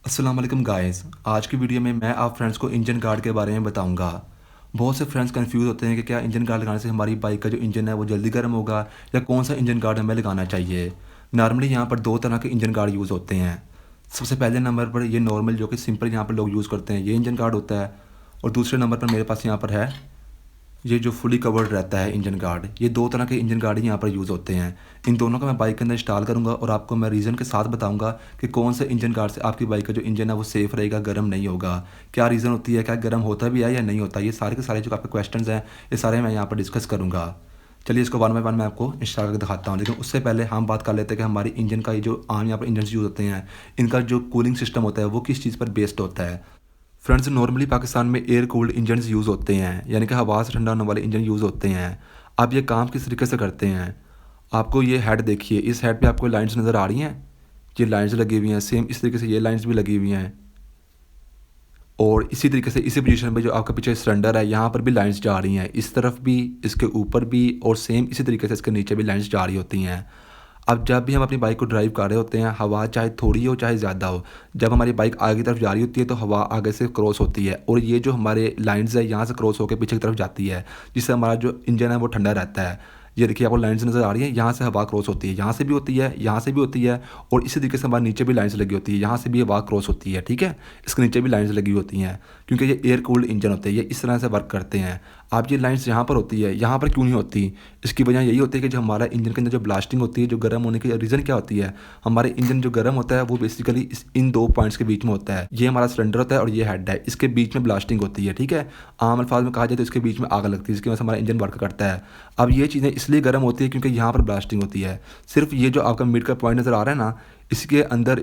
अस्सलाम वालेकुम गाइस। आज की वीडियो में मैं आप फ्रेंड्स को इंजन गार्ड के बारे में बताऊंगा। बहुत से फ्रेंड्स कंफ्यूज होते हैं कि क्या इंजन गार्ड लगाने से हमारी बाइक का जो इंजन है वो जल्दी गर्म होगा या कौन सा इंजन गार्ड हमें लगाना चाहिए। नॉर्मली यहाँ पर दो तरह के इंजन गार्ड यूज़ होते हैं। सबसे पहले नंबर पर ये नॉर्मल जो कि सिंपल यहाँ पर लोग यूज़ करते हैं ये इंजन गार्ड होता है। और दूसरे नंबर पर मेरे पास यहाँ पर है ये जो फुली कवर्ड रहता है इंजन गार्ड। ये दो तरह के इंजन गार्ड ही यहाँ पर यूज़ होते हैं। इन दोनों का मैं बाइक के अंदर इंस्टॉल करूँगा और आपको मैं रीज़न के साथ बताऊँगा कि कौन से इंजन गार्ड से आपकी बाइक का जो इंजन है वो सेफ़ रहेगा, गर्म नहीं होगा। क्या रीज़न होती है, क्या गर्म होता भी है या नहीं होता, ये सारे के सारे जो आपके क्वेश्चंस हैं ये सारे मैं यहाँ पर डिस्कस करूँगा। चलिए इसको वन बाय वन मैं आपको इंस्टॉल करके दिखाता हूँ, लेकिन उससे पहले हम बात कर लेते हैं कि हमारी इंजन का ये जो आम यहाँ पर इंजन यूज़ होते हैं इनका जो कूलिंग सिस्टम होता है वो किस चीज़ पर बेस्ड होता है। फ्रेंड्स, नॉर्मली पाकिस्तान में एयर कूल्ड इंजन्स यूज़ होते हैं, यानी कि हवा से ठंडा होने वाले इंजन यूज़ होते हैं। अब ये काम किस तरीके से करते हैं, आपको ये हेड देखिए, इस हेड पे आपको लाइंस नज़र आ रही हैं। ये लाइंस लगी हुई हैं, सेम इस तरीके से ये लाइंस भी लगी हुई हैं। और इसी तरीके से इसी पोजीशन पे जो आपका पीछे सिलेंडर है यहाँ पर भी लाइंस जा रही हैं, इस तरफ भी, इसके ऊपर भी, और सेम इसी तरीके से इसके नीचे भी लाइंस जा रही होती हैं। अब जब भी हम अपनी बाइक को ड्राइव कर रहे होते हैं, हवा चाहे थोड़ी हो चाहे ज़्यादा हो, जब हमारी बाइक आगे की तरफ जा रही होती है तो हवा आगे से क्रॉस होती है और ये जो हमारे लाइंस है यहाँ से क्रॉस होकर पीछे की तरफ जाती है, जिससे हमारा जो इंजन है वो ठंडा रहता है। ये देखिए आपको लाइंस नज़र आ रही है, यहाँ से हवा क्रॉस होती है, यहाँ से भी होती है, यहाँ से भी होती है, और इसी तरीके से हमारे नीचे भी लाइंस लगी होती है, यहाँ से भी हवा क्रॉस होती है। ठीक है, इसके नीचे भी लाइंस लगी होती हैं, क्योंकि ये एयर कूल्ड इंजन होते हैं, ये इस तरह से वर्क करते हैं। अब ये लाइंस यहाँ पर होती है, यहाँ पर क्यों नहीं होती? इसकी वजह यही होती है कि जो हमारा इंजन के अंदर जो ब्लास्टिंग होती है, जो गर्म होने की रीज़न क्या होती है, हमारे इंजन जो गर्म होता है वो बेसिकली इन दो पॉइंट्स के बीच में होता है। ये हमारा सिलेंडर होता है और ये हेड है, इसके बीच में ब्लास्टिंग होती है। ठीक है, आम अल्फाज में कहा जाए तो इसके बीच में आग लगती है, जिसकी वजह से हमारा इंजन वर्क करता है। अब ये चीज़ें इसलिए गर्म होती है क्योंकि यहाँ पर ब्लास्टिंग होती है। सिर्फ ये जो आपका मिड का पॉइंट नज़र आ रहा है ना, इसके अंदर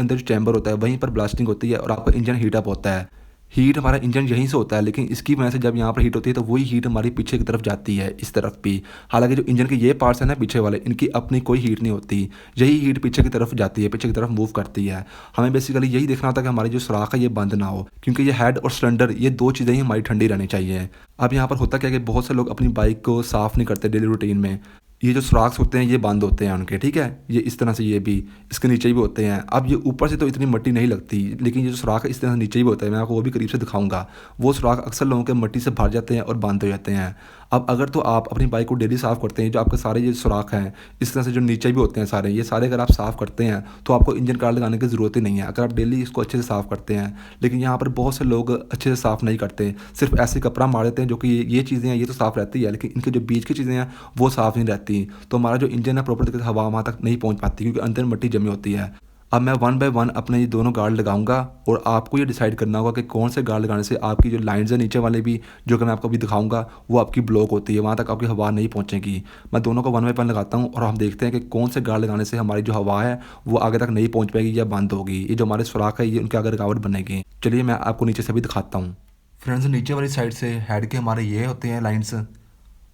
जो चैम्बर होता है वहीं पर ब्लास्टिंग होती है और आपका इंजन हीट अप होता है। हीट हमारा इंजन यहीं से होता है, लेकिन इसकी वजह से जब यहाँ पर हीट होती है तो वही हीट हमारी पीछे की तरफ जाती है, इस तरफ भी। हालांकि जो इंजन के ये पार्ट्स हैं ना पीछे वाले, इनकी अपनी कोई हीट नहीं होती, यही हीट पीछे की तरफ जाती है, पीछे की तरफ मूव करती है। हमें बेसिकली यही देखना होता है कि हमारी जो सुराख है ये बंद ना हो, क्योंकि ये हेड और सिलेंडर ये दो चीज़ें ही हमारी ठंडी रहनी चाहिए। अब यहाँ पर होता क्या है कि बहुत से लोग अपनी बाइक को साफ़ नहीं करते डेली रूटीन में। ये जो सुराख होते हैं ये बंद होते हैं उनके, ठीक है, ये इस तरह से, ये भी इसके नीचे भी होते हैं। अब ये ऊपर से तो इतनी मिट्टी नहीं लगती, लेकिन ये जो सुराख है इस तरह से नीचे भी होता है, मैं आपको वो भी करीब से दिखाऊंगा। वो सुराख अक्सर लोगों के मिट्टी से भर जाते हैं और बंद हो जाते हैं। अब अगर तो आप अपनी बाइक को डेली साफ़ करते हैं, जो आपके सारे ये सुराख हैं इस तरह से जो नीचे भी होते हैं सारे, ये सारे अगर आप साफ़ करते हैं तो आपको इंजन कार्ड लगाने की ज़रूरत ही नहीं है, अगर आप डेली इसको अच्छे से साफ़ करते हैं। लेकिन यहाँ पर बहुत से लोग अच्छे से साफ़ नहीं करते, सिर्फ ऐसे कपड़ा मार देते हैं, जो कि ये चीज़ें हैं ये तो साफ़ रहती है, लेकिन इनके जो बीच की चीज़ें हैं वो साफ़ नहीं रहती। तो हमारा जो इंजन है प्रॉपर तरीके से हवा वहाँ तक नहीं पहुँच पाती, क्योंकि अंदर मिट्टी जमी होती है। अब मैं वन बाय वन अपने ये दोनों गार्ड लगाऊंगा और आपको ये डिसाइड करना होगा कि कौन से गार्ड लगाने से आपकी जो लाइंस है नीचे वाले भी, जो कि मैं आपको अभी दिखाऊंगा, वो आपकी ब्लॉक होती है, वहाँ तक आपकी हवा नहीं पहुँचेगी। मैं दोनों को वन बाय वन लगाता हूँ और हम देखते हैं कि कौन से गार्ड लगाने से हमारी जो हवा है वो आगे तक नहीं पहुँच पाएगी या बंद होगी। ये जो हमारे सुराख है ये उनके आगे रुकावट बनेगी। चलिए मैं आपको नीचे से भी दिखाता हूँ। फ्रेंड्स, नीचे वाली साइड से हेड के हमारे ये होते हैं लाइंस,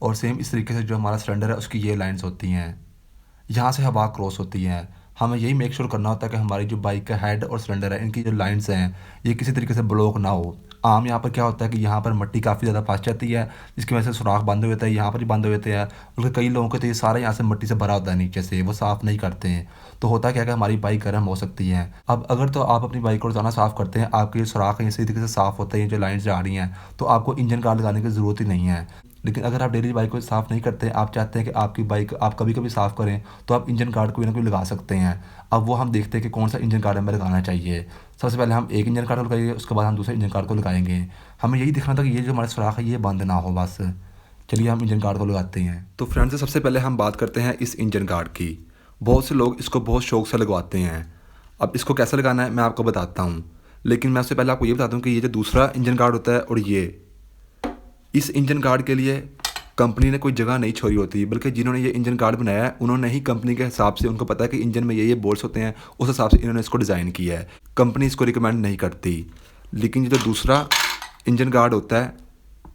और सेम इस तरीके से जो हमारा सिलेंडर है उसकी ये लाइंस होती हैं, यहाँ से हवा क्रॉस होती है। हमें यही मेक श्योर करना होता है कि हमारी जो बाइक का हेड और सिलेंडर है इनकी जो लाइंस हैं ये किसी तरीके से ब्लॉक ना हो। आम यहाँ पर क्या होता है कि यहाँ पर मिट्टी काफ़ी ज़्यादा फंस जाती है, जिसकी वजह से सुराख बंद हो जाता है, यहाँ पर ही बंद हो जाते हैं। बल्कि कई लोगों के तो ये सारा यहाँ से मिट्टी से भरा होता है, नीचे से वो साफ़ नहीं करते हैं। तो होता क्या है कि हमारी बाइक गर्म हो सकती है। अब अगर तो आप अपनी बाइक को रोजाना साफ़ करते हैं, आपके ये सुराख इसी तरीके से साफ़ होते हैं, जो लाइन्स जा रही हैं, तो आपको इंजन गार्ड लगाने की ज़रूरत ही नहीं है। लेकिन अगर आप डेली बाइक को साफ़ नहीं करते, आप चाहते हैं कि आपकी बाइक आप कभी कभी साफ़ करें, तो आप इंजन गार्ड कोई ना कोई लगा सकते हैं। अब वो हम देखते हैं कि कौन सा इंजन गार्ड हमें लगाना चाहिए। सबसे पहले हम एक इंजन गार्ड को लगाएंगे, उसके बाद हम दूसरे इंजन गार्ड को लगाएंगे। हमें यही देखना था कि ये जो हमारा सुराख है ये बंद ना हो बस। चलिए हम इंजन गार्ड को लगाते हैं। तो फ्रेंड्स, सबसे पहले हम बात करते हैं इस इंजन गार्ड की। बहुत से लोग इसको बहुत शौक से लगवाते हैं। अब इसको कैसे लगाना है मैं आपको बताता हूँ, लेकिन मैं उससे पहले आपको ये बताता हूँ कि ये जो दूसरा इंजन गार्ड होता है और ये, इस इंजन गार्ड के लिए कंपनी ने कोई जगह नहीं छोड़ी होती, बल्कि जिन्होंने ये इंजन गार्ड बनाया है उन्होंने ही कंपनी के हिसाब से, उनको पता है कि इंजन में ये बोल्ट्स होते हैं, उस हिसाब से इन्होंने इसको डिज़ाइन किया है। कंपनी इसको रिकमेंड नहीं करती। लेकिन ये जो दूसरा इंजन गार्ड होता है,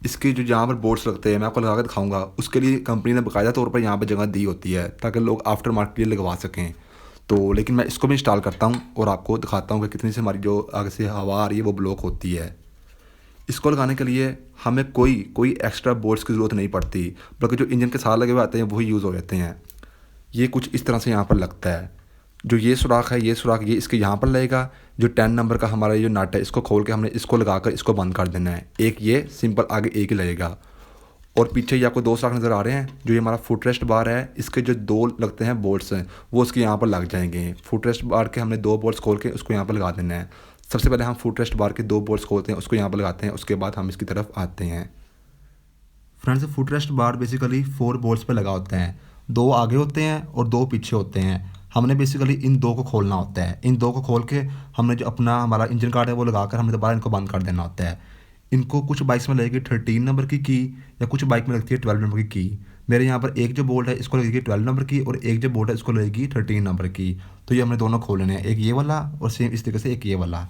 इसके जो जहाँ पर बोल्ट्स लगते हैं मैं आपको लगा कर दिखाऊंगा, उसके लिए कंपनी ने बाकायदा तौर पर यहाँ पर जगह दी होती है ताकि लोग आफ्टर मार्केट के लिए लगवा सकें। तो लेकिन मैं इसको भी इंस्टॉल करता हूँ और आपको दिखाता हूँ कि कितनी से हमारी जो आगे से हवा आ रही है वो ब्लॉक होती है। इसको लगाने के लिए हमें कोई एक्स्ट्रा बोल्ट्स की ज़रूरत नहीं पड़ती, बल्कि जो इंजन के साथ लगे हुए आते हैं वही यूज़ हो जाते हैं। ये कुछ इस तरह से यहाँ पर लगता है। जो ये सुराख है, ये सुराख ये इसके यहाँ पर लगेगा। जो 10 नंबर का हमारा ये जो नट है, इसको खोल के हमने इसको लगाकर इसको बंद कर देना है। एक ये सिंपल आगे एक ही लगेगा। और पीछे ये आपको 2 सुराख नज़र आ रहे हैं। जो ये हमारा फुट रेस्ट बार है, इसके जो 2 लगते हैं बोल्ट्स हैं, वो उसके यहाँ पर लग जाएंगे। फुट रेस्ट बार के हमने 2 बोल्ट्स खोल के उसको यहाँ पर लगा देना है। सबसे पहले हम फुट रेस्ट बार के 2 बोल्ट्स खोलते हैं, उसको यहाँ पर लगाते हैं, उसके बाद हम इसकी तरफ आते हैं। फ्रेंड्स, फुट रेस्ट बार बेसिकली 4 बोल्ट्स पे लगा होते हैं। 2 आगे होते हैं और 2 पीछे होते हैं। हमने बेसिकली इन 2 को खोलना होता है। इन 2 को खोल के हमने जो अपना हमारा इंजन कार्ड है वो लगाकर हमने दोबारा इनको बंद कर देना होता है। इनको कुछ बाइक्स में लगेगी 13 नंबर की या कुछ बाइक में लगती है 12 नंबर की। मेरे यहाँ पर एक जो बोल्ट है इसको लगेगी 12 नंबर की और एक जो बोल्ट है इसको लगेगी 13 नंबर की। तो ये हमने दोनों खोलने हैं, एक ये वाला और सेम इस तरीके से एक ये वाला।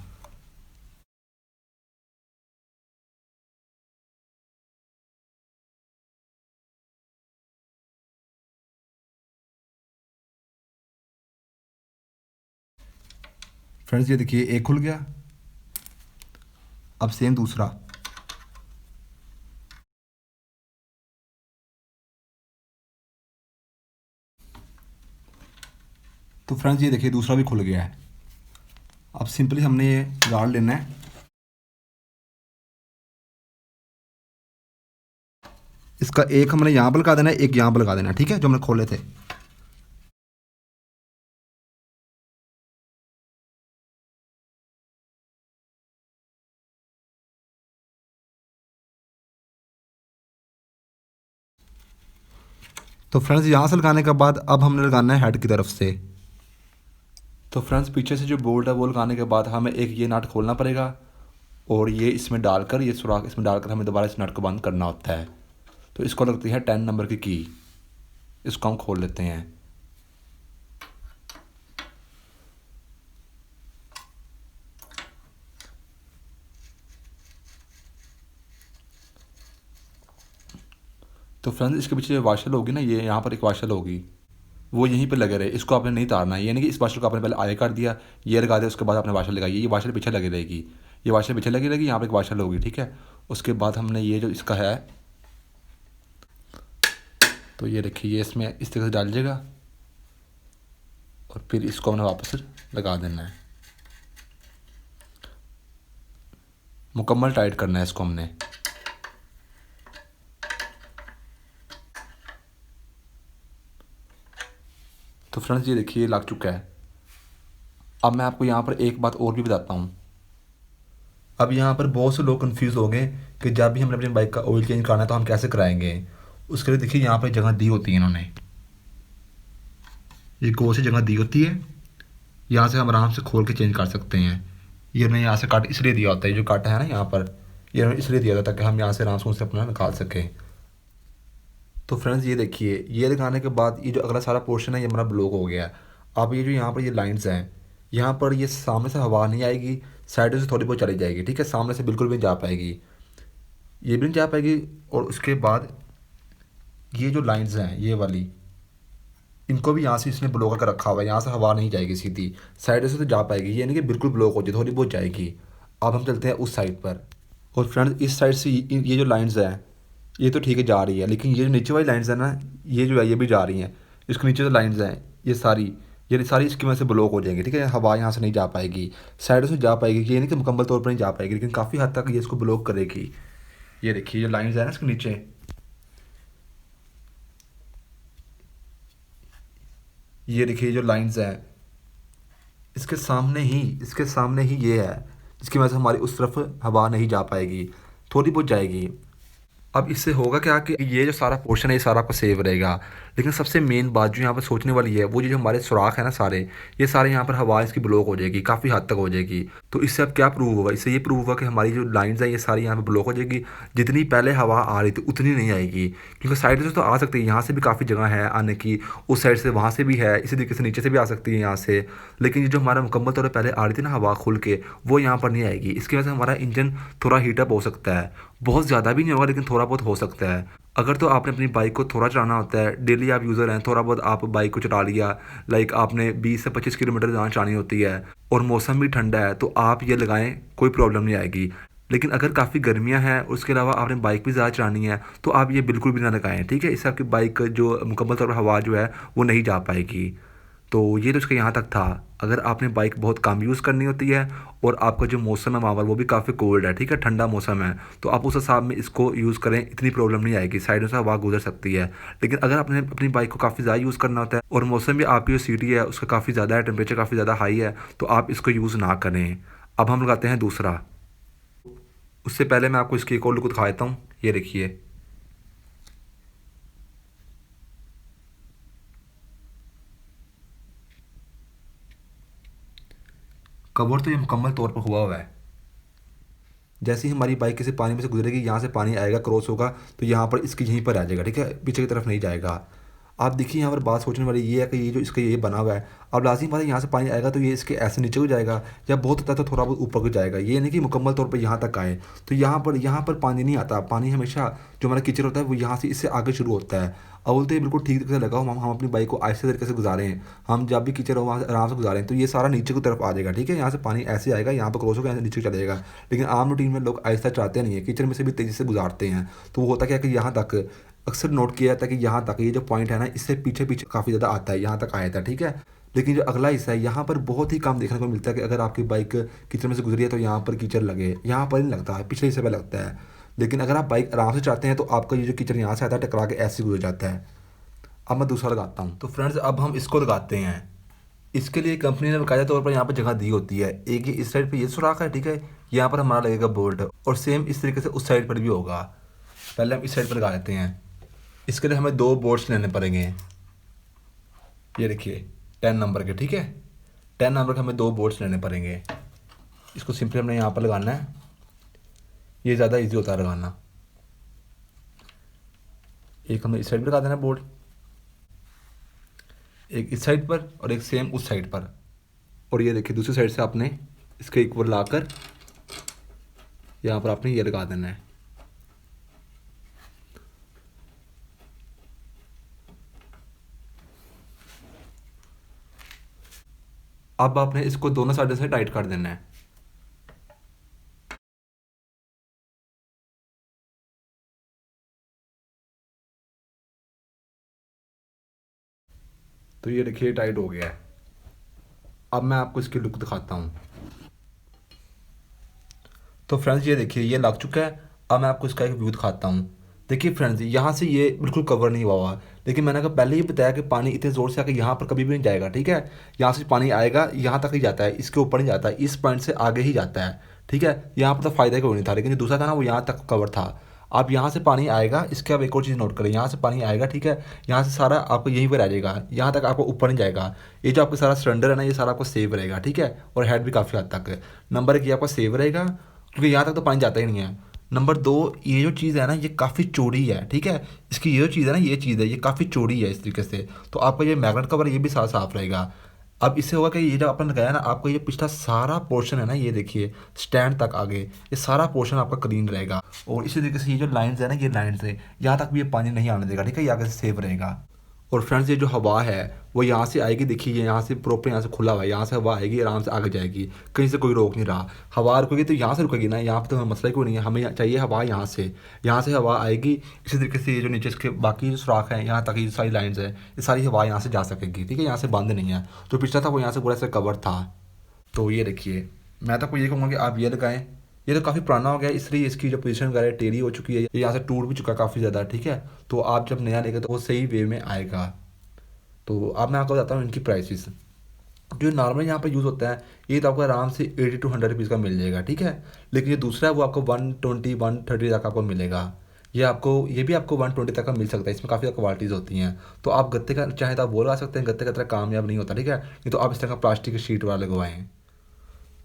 फ्रेंड्स, ये देखिए एक खुल गया। अब सेम दूसरा। तो फ्रेंड्स, ये देखिए दूसरा भी खुल गया है। अब सिंपली हमने ये गाड़ लेना है। इसका एक हमने यहाँ पर लगा देना है, एक यहाँ पर लगा देना है, ठीक है, जो हमने खोले थे। तो फ्रेंड्स, यहाँ से लगाने के बाद अब हमने लगाना है हेड की तरफ से। तो फ्रेंड्स, पीछे से जो बोल्ट है वो लगाने के बाद हमें एक ये नट खोलना पड़ेगा और ये इसमें डालकर, ये सुराख इसमें डालकर हमें दोबारा इस नट को बंद करना होता है। तो इसको लगती है 10 नंबर की। इसको हम खोल लेते हैं। तो फ्रेंड्स, इसके पीछे जो वाशल होगी ना, ये यहाँ पर एक वाशल होगी, वो यहीं पे लगे रहे। इसको आपने नहीं तारना है, यानी कि इस वाशल को आपने पहले आगे कर दिया, ये लगा दिया, उसके बाद आपने वाशल लगाई, ये वाशल पीछे लगी रहेगी। ये वाशल पीछे लगी रहेगी, यहाँ पर एक वाशल होगी, ठीक है। उसके बाद हमने ये जो इसका है, तो ये देखिए ये इसमें इस तरह से डाल दीजिएगा और फिर इसको हमने वापस लगा देना है। मुकम्मल टाइट करना है इसको हमने। तो फ्रेंड्स, ये देखिए लग चुका है। अब मैं आपको यहाँ पर एक बात और भी बताता हूँ। अब यहाँ पर बहुत से लोग कंफ्यूज हो गए कि जब भी हमने अपनी बाइक का ऑयल चेंज कराना है तो हम कैसे कराएंगे। उसके लिए देखिए यहाँ पर जगह दी होती है इन्होंने, ये गोल से जगह दी होती है। यहाँ से हम आराम से खोल के चेंज कर सकते हैं। ये उन्होंने यहाँ से कट इसलिए दिया होता है, जो कट है ना यहाँ पर, ये उन्होंने इसलिए दिया था ताकि हम यहाँ से आराम से उनसे अपना निकाल सकें। तो फ्रेंड्स, ये देखिए ये लगाने के बाद ये जो अगला सारा पोर्शन है ये हमारा ब्लॉक हो गया है। अब ये जो यहाँ पर ये लाइंस हैं, यहाँ पर ये सामने से हवा नहीं आएगी, साइडों से थोड़ी बहुत चली जाएगी, ठीक है, सामने से बिल्कुल भी नहीं जा पाएगी, ये भी नहीं जा पाएगी। और उसके बाद ये जो लाइंस हैं ये वाली, इनको भी यहाँ से इसने ब्लॉक कर रखा हुआ है, यहाँ से हवा नहीं जाएगी सीधी, साइड से तो जा पाएगी, ये नहीं कि बिल्कुल ब्लॉक हो जाए, थोड़ी बहुत जाएगी। अब हम चलते हैं उस साइड पर। और फ्रेंड्स, इस साइड से ये जो लाइंस हैं ये तो ठीक है जा रही है, लेकिन ये जो नीचे वाली लाइंस है ना, ये जो है ये भी जा रही हैं। इसके नीचे जो लाइंस हैं ये सारी इसकी वजह से ब्लॉक हो जाएंगी, ठीक है, हवा यहाँ से नहीं जा पाएगी, साइडों से जा पाएगी, ये नहीं कि मुकम्मल तौर पर नहीं जा पाएगी, लेकिन काफ़ी हद तक ये इसको ब्लॉक करेगी। ये देखिए जो लाइंस है ना इसके नीचे, ये देखिए जो लाइंस हैं इसके सामने ही ये है, जिसकी वजह से हमारी उस तरफ हवा नहीं जा पाएगी, थोड़ी बहुत जाएगी। अब इससे होगा क्या कि ये जो सारा पोर्शन है ये सारा आपका सेव रहेगा। लेकिन सबसे मेन बात जो यहाँ पर सोचने वाली है, वो जो हमारे सुराख है ना सारे, ये सारे यहाँ पर हवा इसकी ब्लॉक हो जाएगी, काफ़ी हद तक हो जाएगी। तो इससे अब क्या प्रूव होगा, इससे ये प्रूव होगा कि हमारी जो लाइंस है ये सारी यहाँ पर ब्लॉक हो जाएगी। जितनी पहले हवा आ रही थी उतनी नहीं आएगी, क्योंकि साइड से तो आ सकती है, यहाँ से भी काफ़ी जगह है आने की, उस साइड से वहाँ से भी है, इसी तरीके से नीचे से भी आ सकती है यहाँ से। लेकिन ये जो हमारा मुकम्मल तौर पर पहले आ रही थी ना हवा खुल के, वो यहाँ पर नहीं आएगी। इसकी वजह से हमारा इंजन थोड़ा हीटअप हो सकता है, बहुत ज़्यादा भी नहीं होगा लेकिन थोड़ा बहुत हो सकता है। अगर तो आपने अपनी बाइक को थोड़ा चलाना होता है, डेली आप यूज़र हैं, थोड़ा बहुत आप बाइक को चला लिया, लाइक आपने 20 से 25 किलोमीटर जहाँ चलानी होती है और मौसम भी ठंडा है, तो आप ये लगाएं, कोई प्रॉब्लम नहीं आएगी। लेकिन अगर काफ़ी गर्मियाँ हैं, उसके अलावा आपने बाइक भी ज़्यादा चलानी है, तो आप ये बिल्कुल भी ना लगाएं, ठीक है। इससे आपकी बाइक जो मुकम्मल तौर पर हवा जो है वो नहीं जा पाएगी। तो ये तो इसका यहाँ तक था। अगर आपने बाइक बहुत कम यूज़ करनी होती है और आपका जो मौसम है वहाँ पर वो भी काफ़ी कोल्ड है, ठीक है, ठंडा मौसम है, तो आप उस हिसाब में इसको यूज़ करें, इतनी प्रॉब्लम नहीं आएगी, साइडों से हवा गुजर सकती है। लेकिन अगर आपने अपनी बाइक को काफ़ी ज़्यादा यूज़ करना होता है और मौसम भी आपकी जो सिटी है उसका काफ़ी ज़्यादा है, टेम्परेचर काफ़ी ज़्यादा हाई है, तो आप इसको यूज़ ना करें। अब हम लगाते हैं दूसरा। उससे पहले मैं आपको इसकी एक और लुक दिखा देता हूँ। ये देखिए, कवर तो ये मुकम्मल तौर पर हुआ हुआ है। जैसे ही हमारी बाइक किसी पानी में से गुजरेगी, यहाँ से पानी आएगा, क्रॉस होगा, तो यहाँ पर इसकी यहीं पर आ जाएगा, ठीक है, पीछे की तरफ नहीं जाएगा। आप देखिए यहाँ पर बात सोचने वाली ये है कि ये जो इसका ये बना हुआ है, अब लाज़मी बात है यहाँ से पानी आएगा तो ये इसके ऐसे नीचे को जाएगा, या बहुत होता है तो थोड़ा बहुत ऊपर को जाएगा, ये नहीं कि मुकम्मल तौर पर यहाँ तक आए। तो यहाँ पर पानी नहीं आता, पानी हमेशा जो हमारा कीचड़ होता है वो यहाँ से इससे आगे शुरू होता है। अव्वल तो ये बिल्कुल ठीक तरीके से लगा हो, हम अपनी बाइक को आहिस्ते तरीके से गुजारें, हम जब भी कीचड़ हो वहाँ से आराम से गुजारें, तो ये सारा नीचे की तरफ आ जाएगा, ठीक है, यहाँ से पानी ऐसे आएगा, यहाँ पर क्रॉस होकर यहाँ से नीचे चला जाएगा। लेकिन आम रूटीन में लोग आहिस्ता चाहते नहीं है, कीचड़ में से भी तेज़ी से गुजारते हैं, तो वो होता क्या है कि यहाँ तक अक्सर नोट किया जाता है कि यहाँ तक ये जो पॉइंट है ना, इससे पीछे पीछे काफ़ी ज़्यादा आता है, यहाँ तक आया था, ठीक है। लेकिन जो अगला हिस्सा है यहाँ पर बहुत ही कम देखने को मिलता है कि अगर आपकी बाइक कीचड़ में से गुजरी है तो यहाँ पर कीचड़ लगे, यहाँ पर नहीं लगता है, पिछले हिस्से पर लगता है। लेकिन अगर आप बाइक आराम से चाहते हैं तो आपका ये जो कीचड़ यहाँ से आता है टकरा के ऐसे गुजर जाता है। अब मैं दूसरा लगाता हूँ। तो फ्रेंड्स अब हम इसको लगाते हैं। इसके लिए कंपनी ने बाकायदा तौर पर यहाँ पर जगह दी होती है, एक ये इस साइड पे ये सुराख है, ठीक है, यहाँ पर हमारा लगेगा बोल्ट, और सेम इस तरीके से उस साइड पर भी होगा। पहले हम इस साइड पर लगा लेते हैं। इसके लिए हमें 2 बोल्ट्स लेने पड़ेंगे, ये देखिए 10 नंबर के, ठीक है, 10 नंबर के हमें 2 बोल्ट्स लेने पड़ेंगे। इसको सिंपली हमने यहाँ पर लगाना है, ये ज़्यादा इजी होता है लगाना। एक हमें इस साइड पर लगा देना बोल्ट, एक इस साइड पर और एक सेम उस साइड पर, और ये देखिए दूसरी साइड से आपने इसके एक बार लाकर यहाँ पर आपने ये लगा देना है। अब आपने इसको दोनों साइड से टाइट कर देना है। तो ये देखिए टाइट हो गया है। अब मैं आपको इसकी लुक दिखाता हूँ। तो फ्रेंड्स ये देखिए ये लग चुका है। अब मैं आपको इसका एक व्यू दिखाता हूँ। देखिए फ्रेंड्स यहाँ से ये बिल्कुल कवर नहीं हुआ हुआ, लेकिन मैंने कहा पहले ही बताया कि पानी इतने ज़ोर से आकर यहाँ पर कभी भी नहीं जाएगा, ठीक है, यहाँ से पानी आएगा यहाँ तक ही जाता है, इसके ऊपर नहीं जाता है, इस पॉइंट से आगे ही जाता है, ठीक है। यहाँ पर तो फ़ायदा कोई नहीं था, लेकिन जो दूसरा था ना वो यहाँ तक कवर था। अब यहाँ से पानी आएगा, इसके अब एक और चीज़ नोट करें, यहाँ से पानी आएगा, ठीक है, यहाँ से सारा आपको यहीं पर आ जाएगा, यहाँ तक आपको ऊपर नहीं जाएगा। ये जो आपका सारा सिलेंडर है ना ये सारा आपको सेव रहेगा, ठीक है, और हेड भी काफ़ी हद तक नंबर 1 ये आपका सेव रहेगा, क्योंकि यहाँ तक तो पानी जाता ही नहीं है। नंबर 2 ये जो चीज़ है ना ये काफ़ी चौड़ी है, ठीक है, इसकी ये जो चीज़ है ना ये चीज़ है ये काफ़ी चौड़ी है इस तरीके से, तो आपका ये मैग्नेट कवर ये भी साफ साफ रहेगा। अब इससे होगा कि ये जो आपने लगाया ना आपका ये पिछला सारा पोर्शन है ना ये देखिए स्टैंड तक आगे ये सारा पोर्शन आपका क्लीन रहेगा, और इसी तरीके से ये जो लाइन्स है ना ये लाइन्स है यहाँ तक भी ये पानी नहीं आने देगा, ठीक है, ये आगे से सेफ रहेगा। और फ्रेंड्स ये जो हवा है वो यहाँ से आएगी, देखिए यहाँ से प्रॉपर यहाँ से खुला हुआ है, यहाँ से हवा आएगी आराम से आगे जाएगी, कहीं से कोई रोक नहीं रहा। हवा रुकेगी तो यहाँ से रुकेगी ना, यहाँ पे तो मसला ही कोई नहीं है, हमें चाहिए हवा यहाँ से हवा आएगी। इसी तरीके से ये जो नीचे इसके बाकी जो सुराख हैं यहाँ तक ये सारी लाइन्स है ये सारी हवा यहाँ से जा सकेगी, ठीक है, यहाँ से बंद नहीं है। जो पिछला था वो यहाँ से पूरा से कवर था। तो ये देखिए मैं तो आपको ये कहूँगा कि आप ये लगाएं, ये तो काफ़ी पुराना हो गया है इसलिए इसकी जो पोजीशन वगैरह टेढ़ी हो चुकी है, ये यहाँ से टूट भी चुका है काफ़ी ज़्यादा, ठीक है। तो आप जब नया लेंगे तो वो सही वे में आएगा। तो अब मैं आपको बताता हूँ इनकी प्राइसेस। जो नॉर्मल यहाँ पर यूज़ होता है ये तो आपको आराम से 80 to 100 रुपीज़ का मिल जाएगा, ठीक है। लेकिन ये दूसरा है वो आपको 120 130 तक आपको मिलेगा। ये भी आपको 120 तक का मिल सकता है, इसमें काफ़ी ज़्यादा क्वालिटीज़ होती हैं। तो आप गत्ते का चाहे तो आप वो लगा सकते हैं, गत्ते का तरह कामयाब नहीं होता, ठीक है, नहीं तो आप इस तरह का प्लास्टिक की शीट वाला लगवाएँ।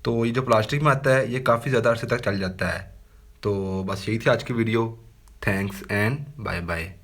तो ये जो प्लास्टिक में आता है ये काफ़ी ज़्यादा अर्से तक चल जाता है। तो बस यही थी आज की video. Thanks and bye bye.